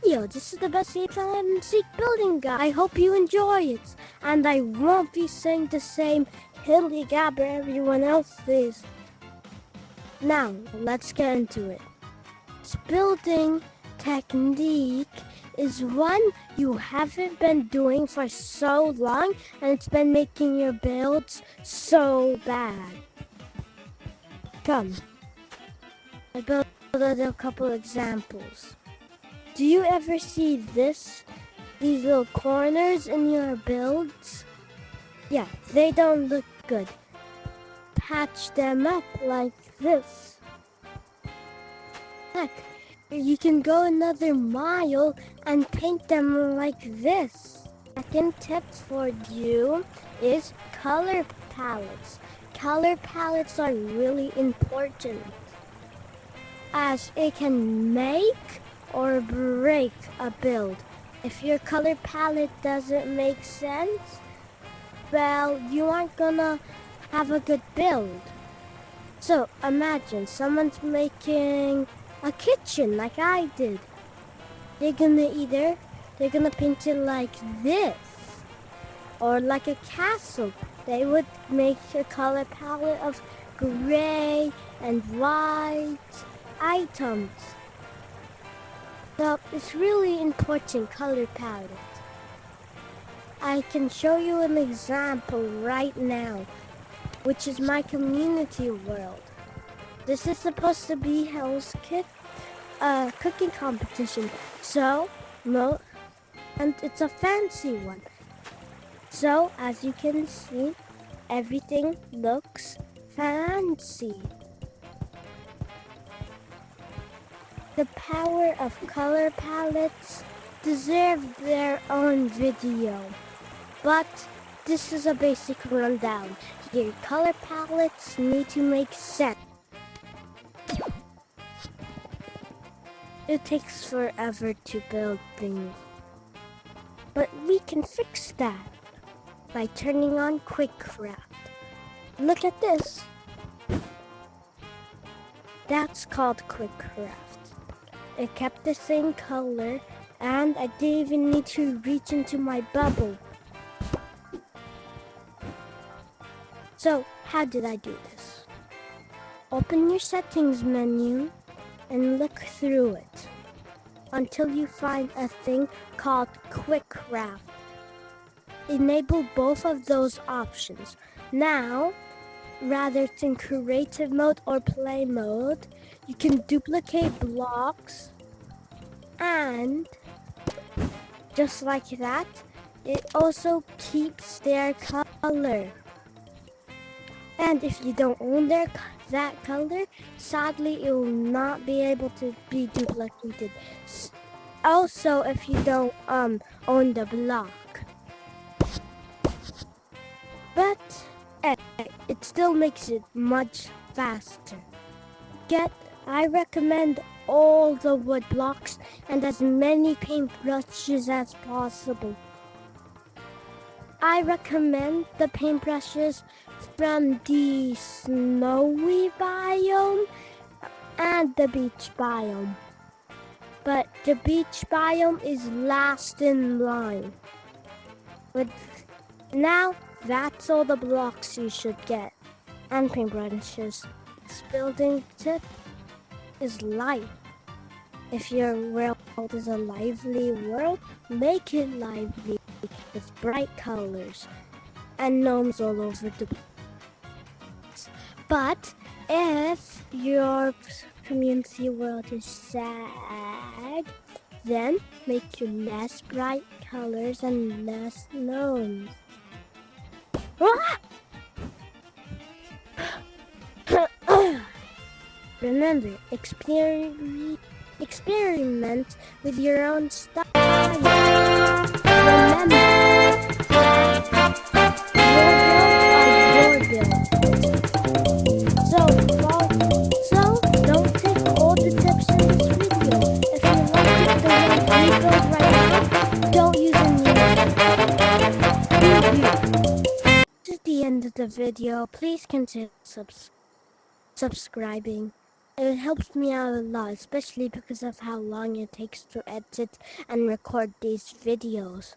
Yo, this is the best Yeeps and Seek building guide. I hope you enjoy it, and I won't be saying the same hilly gabber everyone else is. Now, let's get into it. This building technique is one you haven't been doing for so long, and it's been making your builds so bad. Come, I built a couple examples. Do you ever see these little corners in your builds? Yeah, they don't look good. Patch them up like this. Heck, you can go another mile and paint them like this. Second tip for you is color palettes. Color palettes are really important as it can make or break a build. If your color palette doesn't make sense, well, you aren't gonna have a good build. So imagine someone's making a kitchen like I did. They're gonna paint it like this or like a castle. They would make a color palette of gray and white items. So it's really important color palette. I can show you an example right now, which is my community world. This is supposed to be Hell's cooking competition. And it's a fancy one. So as you can see, everything looks fancy. The power of color palettes deserve their own video, but this is a basic rundown. Your color palettes need to make sense. It takes forever to build things, but we can fix that by turning on Quick Craft. Look at this. That's called Quick Craft. It kept the same color, and I didn't even need to reach into my bubble. So, how did I do this? Open your settings menu and look through it until you find a thing called Quick Craft. Enable both of those options. Now, rather it's in creative mode or play mode, you can duplicate blocks, and just like that, it also keeps their color. And if you don't own that color, sadly it will not be able to be duplicated. Also, if you don't own the block. But it still makes it much faster. I recommend all the wood blocks and as many paintbrushes as possible. I recommend the paintbrushes from the snowy biome and the beach biome. But the beach biome is last in line. But now, that's all the blocks you should get, and paintbrushes. This building tip is life. If your world is a lively world, make it lively with bright colors and gnomes all over the place. But if your community world is sad, then make your less bright colors and less gnomes. Remember, experiment with your own style. Remember, your builds are your builds. So don't take all the tips in this video. If you like it the way you build right now, don't use any of it. This is the end of the video. Please consider subscribing. It helps me out a lot, especially because of how long it takes to edit and record these videos.